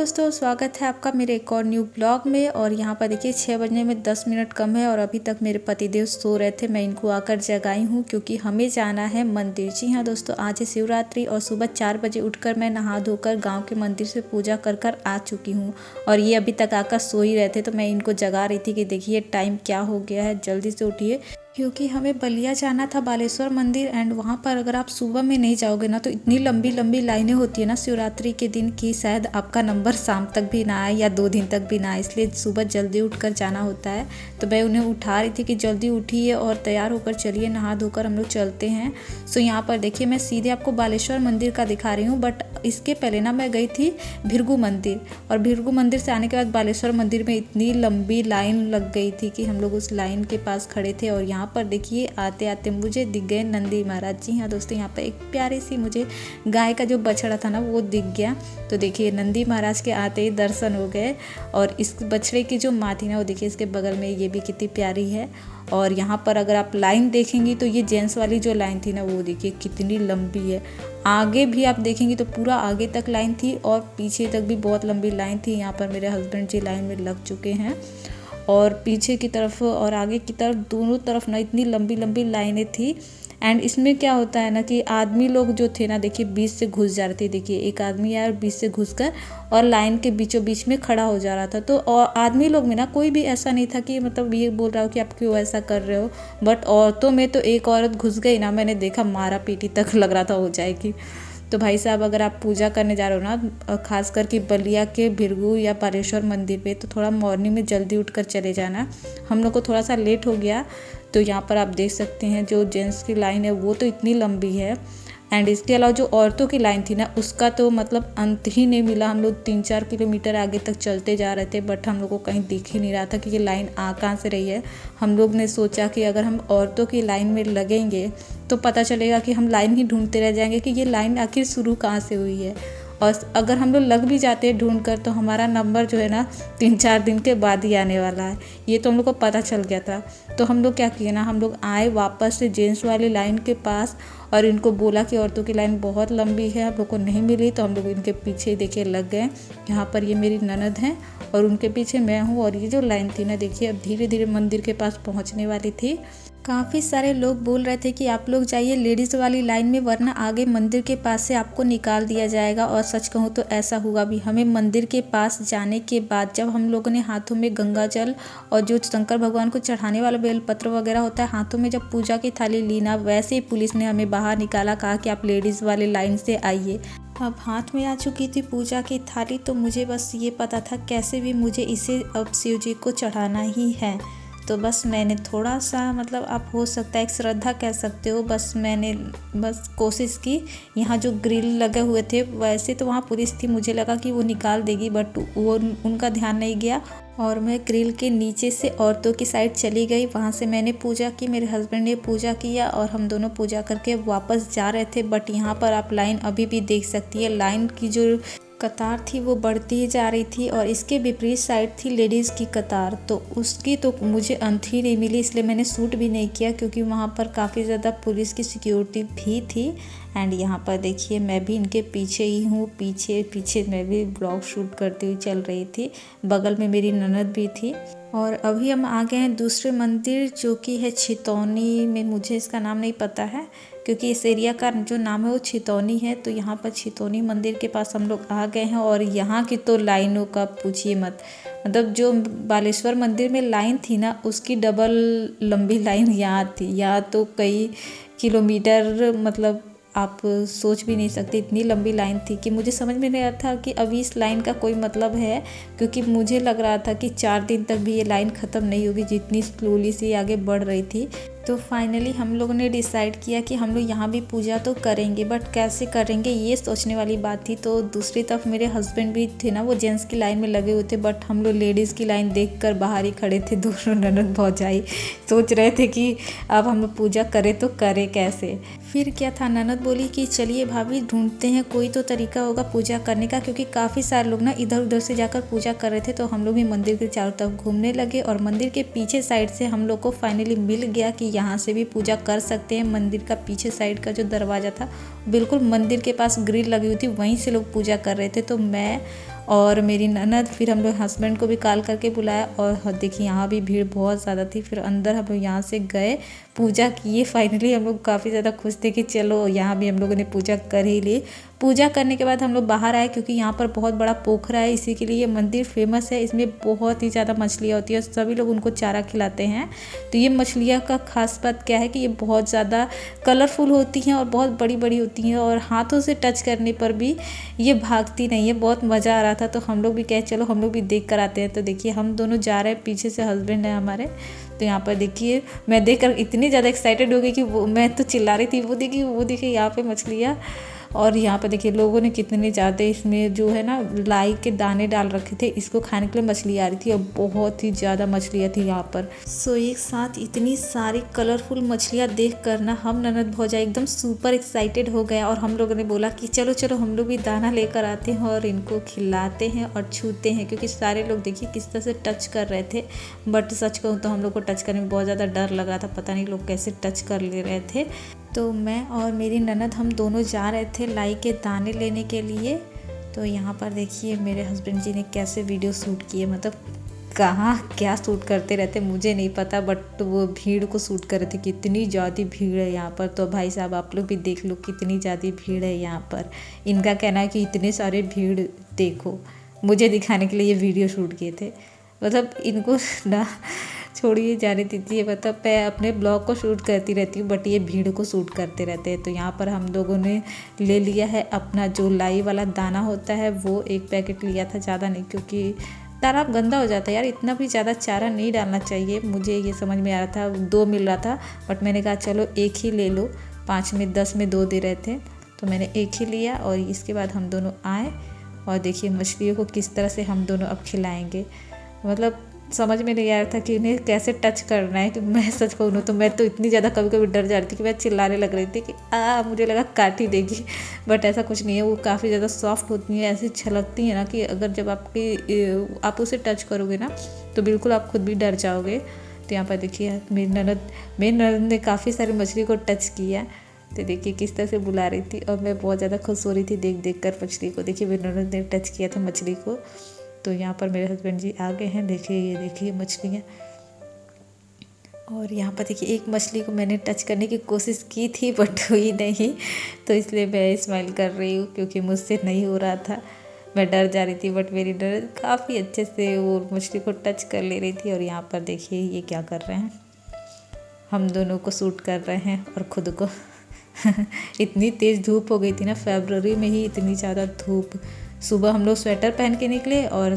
दोस्तों, स्वागत है आपका मेरे एक और न्यू ब्लॉग में। और यहाँ पर देखिए 6 बजने में 10 मिनट कम है और अभी तक मेरे पतिदेव सो रहे थे। मैं इनको आकर जगाई हूँ क्योंकि हमें जाना है मंदिर। जी हाँ दोस्तों, आज है शिवरात्रि और सुबह 4 बजे उठकर मैं नहा धोकर गांव के मंदिर से पूजा कर आ चुकी हूँ। और ये अभी तक आकर सो ही रहे थे, तो मैं इनको जगा रही थी कि देखिए टाइम क्या हो गया है, जल्दी से उठिए क्योंकि हमें बलिया जाना था, बालेश्वर मंदिर। एंड वहाँ पर अगर आप सुबह में नहीं जाओगे ना तो इतनी लंबी लंबी लाइनें होती है ना शिवरात्रि के दिन की शायद आपका नंबर शाम तक भी ना आए या 2 दिन तक भी ना आए, इसलिए सुबह जल्दी उठकर जाना होता है। तो मैं उन्हें उठा रही थी कि जल्दी उठिए और तैयार होकर चलिए, नहा धोकर हम लोग चलते हैं। सो यहाँ पर देखिए मैं सीधे आपको बालेश्वर मंदिर का दिखा रही हूँ, बट इसके पहले ना मैं गई थी भृगु मंदिर। और भृगु मंदिर से आने के बाद बालेश्वर मंदिर में इतनी लंबी लाइन लग गई थी कि हम लोग उस लाइन के पास खड़े थे। और यहाँ पर देखिए आते आते मुझे दिख गए नंदी महाराज। जी हाँ दोस्तों, यहाँ पर एक प्यारी सी मुझे गाय का जो बछड़ा था ना वो दिख गया। तो देखिए नंदी महाराज के आते ही दर्शन हो गए। और इस बछड़े की जो माँ थी ना वो देखिए इसके बगल में, ये भी कितनी प्यारी है। और यहाँ पर अगर आप लाइन देखेंगी तो ये जेंट्स वाली जो लाइन थी ना वो देखिए कितनी लंबी है। आगे भी आप देखेंगी तो पूरा आगे तक लाइन थी और पीछे तक भी बहुत लंबी लाइन थी। यहाँ पर मेरे हस्बैंड जी लाइन में लग चुके हैं और पीछे की तरफ और आगे की तरफ दोनों तरफ ना इतनी लंबी लंबी लाइनें थी। एंड इसमें क्या होता है ना कि आदमी लोग जो थे ना देखिए बीच से घुस जा रहे थे। देखिए एक आदमी आया और बीच से घुसकर और लाइन के बीचों बीच में खड़ा हो जा रहा था। तो और आदमी लोग में ना कोई भी ऐसा नहीं था कि मतलब ये बोल रहा हो कि आप क्यों ऐसा कर रहे हो। बट औरतों में तो एक औरत घुस गई ना, मैंने देखा मारा पीटी तक लग रहा था हो जाएगी। तो भाई साहब अगर आप पूजा करने जा रहे हो ना, खास करके बलिया के भृगु या बालेश्वर मंदिर पे, तो थोड़ा मॉर्निंग में जल्दी उठकर चले जाना। हम लोग को थोड़ा सा लेट हो गया। तो यहाँ पर आप देख सकते हैं जो जेंट्स की लाइन है वो तो इतनी लंबी है। एंड इसके अलावा जो औरतों की लाइन थी ना उसका तो मतलब अंत ही नहीं मिला। हम लोग 3-4 किलोमीटर आगे तक चलते जा रहे थे, बट हम लोग को कहीं दिख ही नहीं रहा था कि ये लाइन आ कहाँ से रही है। हम लोग ने सोचा कि अगर हम औरतों की लाइन में लगेंगे तो पता चलेगा कि हम लाइन ही ढूंढते रह जाएंगे कि ये लाइन आखिर शुरू कहाँ से हुई है। और अगर हम लोग लग भी जाते हैं ढूंढ कर तो हमारा नंबर जो है ना 3-4 दिन के बाद ही आने वाला है, ये तो हम लोग को पता चल गया था। तो हम लोग क्या किए ना, हम लोग आए वापस से जेंट्स वाली लाइन के पास और इनको बोला कि औरतों की लाइन बहुत लंबी है, हम लोग को नहीं मिली। तो हम लोग इनके पीछे देखिए लग गए। यहाँ पर ये मेरी ननद हैं और उनके पीछे मैं हूँ। और ये जो लाइन थी ना देखिए अब धीरे धीरे मंदिर के पास पहुँचने वाली थी। काफ़ी सारे लोग बोल रहे थे कि आप लोग जाइए लेडीज़ वाली लाइन में, वरना आगे मंदिर के पास से आपको निकाल दिया जाएगा। और सच कहूँ तो ऐसा हुआ भी। हमें मंदिर के पास जाने के बाद जब हम लोगों ने हाथों में गंगा जल और जो शंकर भगवान को चढ़ाने वाला बेलपत्र वगैरह होता है हाथों में, जब पूजा की थाली ली ना, वैसे ही पुलिस ने हमें बाहर निकाला, कहा कि आप लेडीज़ वाली लाइन से आइए। अब हाथ में आ चुकी थी पूजा की थाली, तो मुझे बस ये पता था कैसे भी मुझे इसे अब शिव जी को चढ़ाना ही है। तो बस मैंने थोड़ा सा मतलब आप हो सकता है एक श्रद्धा कह सकते हो, मैंने कोशिश की। यहाँ जो ग्रिल लगे हुए थे वैसे तो वहाँ पुलिस थी, मुझे लगा कि वो निकाल देगी, बट वो उनका ध्यान नहीं गया और मैं ग्रिल के नीचे से औरतों की साइड चली गई। वहाँ से मैंने पूजा की, मेरे हस्बैंड ने पूजा किया और हम दोनों पूजा करके वापस जा रहे थे। बट यहाँ पर आप लाइन अभी भी देख सकती है, लाइन की जो कतार थी वो बढ़ती ही जा रही थी और इसके विपरीत साइड थी लेडीज़ की कतार। तो उसकी तो मुझे अंत ही नहीं मिली, इसलिए मैंने शूट भी नहीं किया क्योंकि वहाँ पर काफ़ी ज़्यादा पुलिस की सिक्योरिटी भी थी। एंड यहाँ पर देखिए मैं भी इनके पीछे ही हूँ, पीछे पीछे मैं भी ब्लॉग शूट करती हुई चल रही थी। बगल में मेरी ननद भी थी। और अभी हम आ गए हैं दूसरे मंदिर जो कि है छितौनी में। मुझे इसका नाम नहीं पता है क्योंकि इस एरिया का जो नाम है वो छितौनी है। तो यहाँ पर छितौनी मंदिर के पास हम लोग आ गए हैं और यहाँ की तो लाइनों का पूछिए मत। मतलब जो बालेश्वर मंदिर में लाइन थी ना उसकी डबल लंबी लाइन यहाँ थी। यहाँ तो कई किलोमीटर, मतलब आप सोच भी नहीं सकते इतनी लंबी लाइन थी कि मुझे समझ में नहीं आ रहा था कि अभी इस लाइन का कोई मतलब है। क्योंकि मुझे लग रहा था कि 4 दिन तक भी ये लाइन ख़त्म नहीं होगी, जितनी स्लोली से आगे बढ़ रही थी। तो फाइनली हम लोगों ने डिसाइड किया कि हम लोग यहाँ भी पूजा तो करेंगे, बट कैसे करेंगे ये सोचने वाली बात थी। तो दूसरी तरफ मेरे हस्बैंड भी थे ना, वो जेंट्स की लाइन में लगे हुए थे, बट हम लोग लेडीज़ की लाइन देखकर बाहर ही खड़े थे। दोनों ननद भौजाई सोच रहे थे कि अब हम लोग पूजा करें तो करें कैसे। फिर क्या था, ननद बोली कि चलिए भाभी ढूंढते हैं कोई तो तरीका होगा पूजा करने का, क्योंकि काफ़ी सारे लोग ना इधर उधर से जाकर पूजा कर रहे थे। तो हम लोग भी मंदिर के चारों तरफ घूमने लगे और मंदिर के पीछे साइड से हम लोग को फाइनली मिल गया कि यहाँ से भी पूजा कर सकते हैं। मंदिर का पीछे साइड का जो दरवाज़ा था बिल्कुल मंदिर के पास ग्रिल लगी हुई थी, वहीं से लोग पूजा कर रहे थे। तो मैं और मेरी ननद, फिर हम लोग हस्बैंड को भी कॉल करके बुलाया। और देखिए यहाँ भी भीड़ बहुत ज़्यादा थी। फिर अंदर हम लोग यहाँ से गए, पूजा किए। फाइनली हम लोग काफ़ी ज़्यादा खुश थे कि चलो यहाँ भी हम लोगों ने पूजा कर ही ली। पूजा करने के बाद हम लोग बाहर आए, क्योंकि यहाँ पर बहुत बड़ा पोखरा है, इसी के लिए ये मंदिर फेमस है। इसमें बहुत ही ज़्यादा मछलियाँ होती है और सभी लोग उनको चारा खिलाते हैं। तो ये मछलियाँ का खास बात क्या है कि ये बहुत ज़्यादा कलरफुल होती हैं और बहुत बड़ी बड़ी होती हैं, और हाथों से टच करने पर भी ये भागती नहीं है। बहुत मज़ा आ रहा था, तो हम लोग भी कहे चलो हम लोग भी देख कर आते हैं। तो देखिए हम दोनों जा रहे हैं, पीछे से हस्बैंड है हमारे। तो यहाँ पर देखिए मैं देखकर इतनी ज़्यादा एक्साइटेड हो गई कि मैं तो चिल्ला रही थी, वो देखिए यहाँ पे मछलियाँ। और यहाँ पर देखिए लोगों ने कितने ज़्यादा इसमें जो है ना लाई के दाने डाल रखे थे, इसको खाने के लिए मछली आ रही थी और बहुत ही ज़्यादा मछलियाँ थी यहाँ पर। एक साथ इतनी सारी कलरफुल मछलियाँ देख कर ना हम ननद भौजाई एकदम सुपर एक्साइटेड हो गया। और हम लोगों ने बोला कि चलो चलो हम लोग भी दाना लेकर आते हैं और इनको खिलाते हैं और छूते हैं, क्योंकि सारे लोग देखिए किस तरह से टच कर रहे थे। बट सच कहूँ तो हम लोग को टच करने में बहुत ज़्यादा डर लगा था, पता नहीं लोग कैसे टच कर ले रहे थे। तो मैं और मेरी ननद हम दोनों जा रहे थे लाई के दाने लेने के लिए। तो यहाँ पर देखिए मेरे हस्बैंड जी ने कैसे वीडियो शूट किए, मतलब कहाँ क्या शूट करते रहते मुझे नहीं पता, बट वो भीड़ को शूट कर रहे थे। कितनी ज़्यादा भीड़ है यहाँ पर। तो भाई साहब आप लोग भी देख लो कितनी ज़्यादा भीड़ है यहाँ पर। इनका कहना है कि इतने सारे भीड़ देखो, मुझे दिखाने के लिए ये वीडियो शूट किए थे। मतलब इनको ना छोड़िए, जाने दीजिए। मतलब मैं अपने ब्लॉग को शूट करती रहती हूँ, बट ये भीड़ को शूट करते रहते हैं। तो यहाँ पर हम लोगों ने ले लिया है अपना जो लाई वाला दाना होता है, वो एक पैकेट लिया था, ज़्यादा नहीं, क्योंकि तालाब गंदा हो जाता है यार। इतना भी ज़्यादा चारा नहीं डालना चाहिए, मुझे ये समझ में आ रहा था। 2 मिल रहा था, बट मैंने कहा चलो एक ही ले लो, 5 में 10 में 2 दे रहे थे, तो मैंने एक ही लिया। और इसके बाद हम दोनों आए और देखिए मछलियों को किस तरह से हम दोनों अब खिलाएँगे। मतलब समझ में नहीं आ रहा था कि इन्हें कैसे टच करना है। कि मैं सच कहूँ तो मैं तो इतनी ज़्यादा कभी कभी डर जा रही थी कि मैं चिल्लाने लग रही थी कि मुझे लगा काट ही देगी, बट ऐसा कुछ नहीं है। वो काफ़ी ज़्यादा सॉफ्ट होती हैं, ऐसी छलकती हैं ना कि अगर जब आप उसे टच करोगे ना तो बिल्कुल आप खुद भी डर जाओगे। तो यहाँ पर देखिए मेरी ननद ने काफ़ी सारी मछली को टच किया। तो देखिए किस तरह से बुला रही थी और मैं बहुत ज़्यादा खुश हो रही थी देख कर मछली को। देखिए मेरी ननद ने टच किया था मछली को। तो यहाँ पर मेरे हस्बैंड जी आ गए हैं, देखिए ये देखिए मछलियाँ। और यहाँ पर देखिए एक मछली को मैंने टच करने की कोशिश की थी बट हुई नहीं, तो इसलिए मैं स्माइल कर रही हूँ क्योंकि मुझसे नहीं हो रहा था, मैं डर जा रही थी। बट मेरी ननद काफ़ी अच्छे से वो मछली को टच कर ले रही थी। और यहाँ पर देखिए ये क्या कर रहे हैं, हम दोनों को शूट कर रहे हैं और ख़ुद को इतनी तेज़ धूप हो गई थी ना, फरवरी में ही इतनी ज़्यादा धूप। सुबह हम लोग स्वेटर पहन के निकले और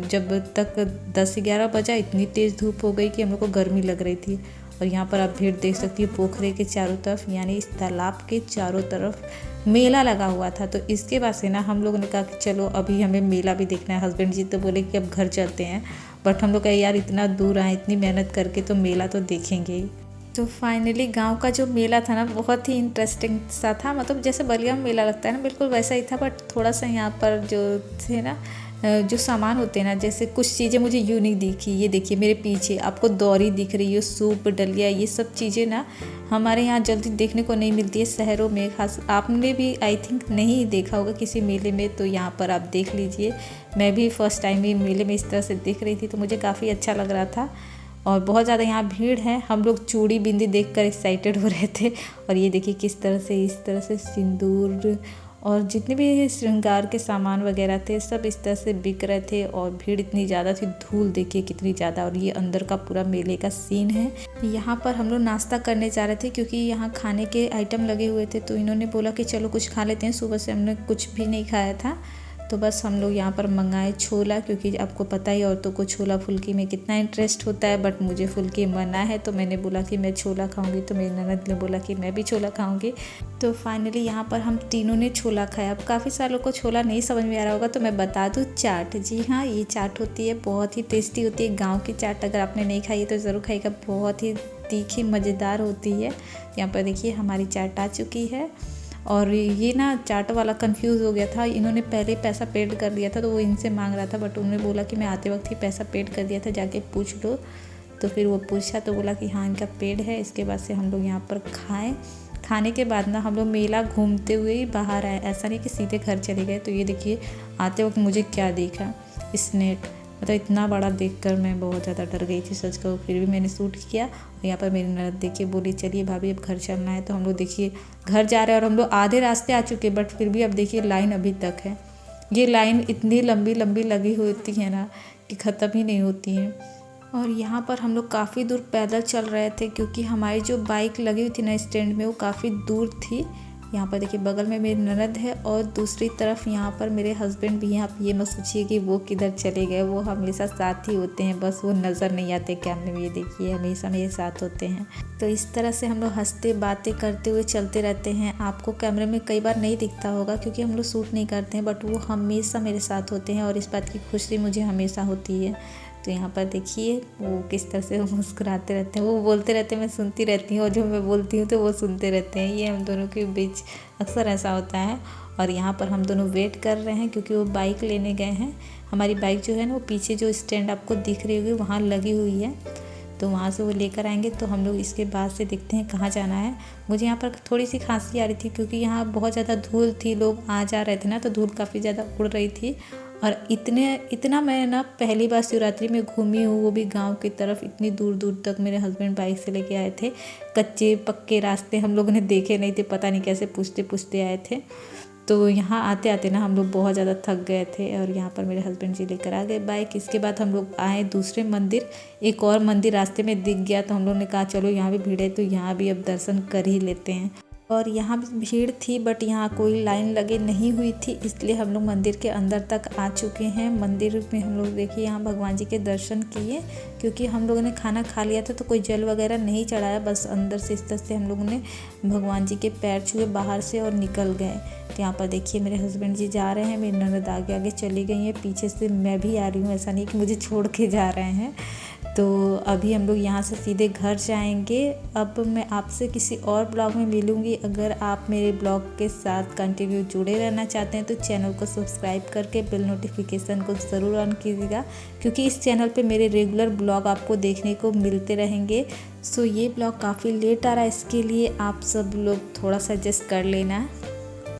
जब तक 10-11 बजा इतनी तेज़ धूप हो गई कि हम लोग को गर्मी लग रही थी। और यहाँ पर आप भीड़ देख सकती हो पोखरे के चारों तरफ, यानी इस तालाब के चारों तरफ मेला लगा हुआ था। तो इसके बाद से ना हम लोगों ने कहा कि चलो अभी हमें मेला भी देखना है। हस्बैंड जी तो बोले कि अब घर चलते हैं, बट हम लोग कहे यार इतना दूर आए, इतनी मेहनत करके तो मेला तो देखेंगे ही। तो फाइनली गांव का जो मेला था ना बहुत ही इंटरेस्टिंग सा था। मतलब जैसे बलिया में मेला लगता है ना, बिल्कुल वैसा ही था। बट थोड़ा सा यहाँ पर जो थे ना जो सामान होते हैं ना, जैसे कुछ चीज़ें मुझे यूनिक दिखी। ये देखिए मेरे पीछे आपको दौरी दिख रही है, सूप डलिया, ये सब चीज़ें ना हमारे यहाँ जल्दी देखने को नहीं मिलती है शहरों में। खास आपने भी आई थिंक नहीं देखा होगा किसी मेले में, तो यहाँ पर आप देख लीजिए। मैं भी फर्स्ट टाइम ही मेले में इस तरह से देख रही थी, तो मुझे काफ़ी अच्छा लग रहा था। और बहुत ज़्यादा यहाँ भीड़ है। हम लोग चूड़ी बिंदी देखकर एक्साइटेड हो रहे थे। और ये देखिए किस तरह से इस तरह से सिंदूर और जितने भी श्रृंगार के सामान वगैरह थे सब इस तरह से बिक रहे थे। और भीड़ इतनी ज़्यादा थी, धूल देखिए कितनी ज़्यादा। और ये अंदर का पूरा मेले का सीन है। यहाँ पर हम लोग नाश्ता करने जा रहे थे क्योंकि यहाँ खाने के आइटम लगे हुए थे, तो इन्होंने बोला कि चलो कुछ खा लेते हैं। सुबह से हमने कुछ भी नहीं खाया था, तो बस हम लोग यहाँ पर मंगाए छोला, क्योंकि आपको पता ही औरतों को छोला फुल्की में कितना इंटरेस्ट होता है। बट मुझे फुल्की मना है, तो मैंने बोला कि मैं छोला खाऊंगी। तो मेरी ननद ने बोला कि मैं भी छोला खाऊंगी। तो फाइनली यहाँ पर हम तीनों ने छोला खाया। अब काफ़ी सालों को छोला नहीं समझ में आ रहा होगा, तो मैं बता दूँ चाट। जी हाँ, ये चाट होती है, बहुत ही टेस्टी होती है। गाँव की चाट अगर आपने नहीं खाई है तो ज़रूर खाइएगा, बहुत ही तीखी मज़ेदार होती है। यहाँ पर देखिए हमारी चाट आ चुकी है। और ये ना चाट वाला कंफ्यूज हो गया था, इन्होंने पहले पैसा पेड कर दिया था, तो वो इनसे मांग रहा था। बट उन्होंने बोला कि मैं आते वक्त ही पैसा पेड कर दिया था, जाके पूछ लो। तो फिर वो पूछा तो बोला कि हाँ इनका पेड है। इसके बाद से हम लोग यहाँ पर खाने के बाद ना हम लोग मेला घूमते हुए ही बाहर आए, ऐसा नहीं कि सीधे घर चले गए। तो ये देखिए आते वक्त मुझे क्या देखा, स्नेक, मतलब इतना बड़ा देखकर मैं बहुत ज़्यादा डर गई थी सच कहूँ। फिर भी मैंने शूट किया। और यहाँ पर मेरी ननद देखिए बोली चलिए भाभी अब घर चलना है। तो हम लोग देखिए घर जा रहे हैं और हम लोग आधे रास्ते आ चुके, बट फिर भी अब देखिए लाइन अभी तक है। ये लाइन इतनी लंबी लंबी लगी होती है ना कि ख़त्म ही नहीं होती है। और यहाँ पर हम लोग काफ़ी दूर पैदल चल रहे थे क्योंकि हमारी जो बाइक लगी हुई थी ना स्टैंड में वो काफ़ी दूर थी। यहाँ पर देखिए बगल में मेरी ननद है और दूसरी तरफ यहाँ पर मेरे हस्बैंड भी हैं। आप ये मत सोचिए कि वो किधर चले गए, वो हमेशा साथ ही होते हैं, बस वो नज़र नहीं आते कैमरे में। ये देखिए हमेशा मेरे साथ होते हैं। तो इस तरह से हम लोग हंसते बातें करते हुए चलते रहते हैं। आपको कैमरे में कई बार नहीं दिखता होगा क्योंकि हम लोग शूट नहीं करते हैं, बट वो हमेशा मेरे साथ होते हैं और इस बात की खुशी मुझे हमेशा होती है। तो यहाँ पर देखिए वो किस तरह से मुस्कुराते रहते हैं, वो बोलते रहते हैं, मैं सुनती रहती हूँ, और जो मैं बोलती हूँ तो वो सुनते रहते हैं। ये हम दोनों के बीच अक्सर ऐसा होता है। और यहाँ पर हम दोनों वेट कर रहे हैं क्योंकि वो बाइक लेने गए हैं। हमारी बाइक जो है ना वो पीछे जो स्टैंड आपको दिख रही होगी वहाँ लगी हुई है, तो वहाँ से वो लेकर आएंगे। तो हम लोग इसके बाद से देखते हैं कहाँ जाना है। मुझे यहाँ पर थोड़ी सी खांसी आ रही थी क्योंकि यहाँ बहुत ज़्यादा धूल थी, लोग आ जा रहे थे ना, तो धूल काफ़ी ज़्यादा उड़ रही थी। और इतना मैं ना पहली बार शिवरात्रि में घूमी हूँ, वो भी गांव की तरफ। इतनी दूर दूर तक मेरे हस्बैंड बाइक से लेके आए थे। कच्चे पक्के रास्ते हम लोगों ने देखे नहीं थे, पता नहीं कैसे पूछते पूछते आए थे। तो यहाँ आते आते ना हम लोग बहुत ज़्यादा थक गए थे और यहाँ पर मेरे हस्बैंड जी लेकर आ गए बाइक। इसके बाद हम लोग आए दूसरे मंदिर, एक और मंदिर रास्ते में दिख गया, तो हम लोग ने कहा चलो यहाँ भी भीड़ है तो यहाँ भी अब दर्शन कर ही लेते हैं। और यहाँ भी भीड़ थी बट यहाँ कोई लाइन लगे नहीं हुई थी, इसलिए हम लोग मंदिर के अंदर तक आ चुके हैं। मंदिर में हम लोग देखिए यहाँ भगवान जी के दर्शन किए क्योंकि हम लोगों ने खाना खा लिया था तो कोई जल वगैरह नहीं चढ़ाया, बस अंदर से इस तरह से हम लोगों ने भगवान जी के पैर छुए बाहर से और निकल गए। तो यहाँ पर देखिए मेरे हस्बैंड जी जा रहे हैं, मेरी ननद आगे आगे चली गई है, पीछे से मैं भी आ रही हूँ, ऐसा नहीं कि मुझे छोड़ के जा रहे हैं। तो अभी हम लोग यहाँ से सीधे घर जाएंगे। अब मैं आपसे किसी और ब्लॉग में मिलूँगी। अगर आप मेरे ब्लॉग के साथ कंटिन्यू जुड़े रहना चाहते हैं तो चैनल को सब्सक्राइब करके बेल नोटिफिकेशन को ज़रूर ऑन कीजिएगा क्योंकि इस चैनल पे मेरे रेगुलर ब्लॉग आपको देखने को मिलते रहेंगे। सो ये ब्लॉग काफ़ी लेट आ रहा है, इसके लिए आप सब लोग थोड़ा सा एडजस्ट कर लेना।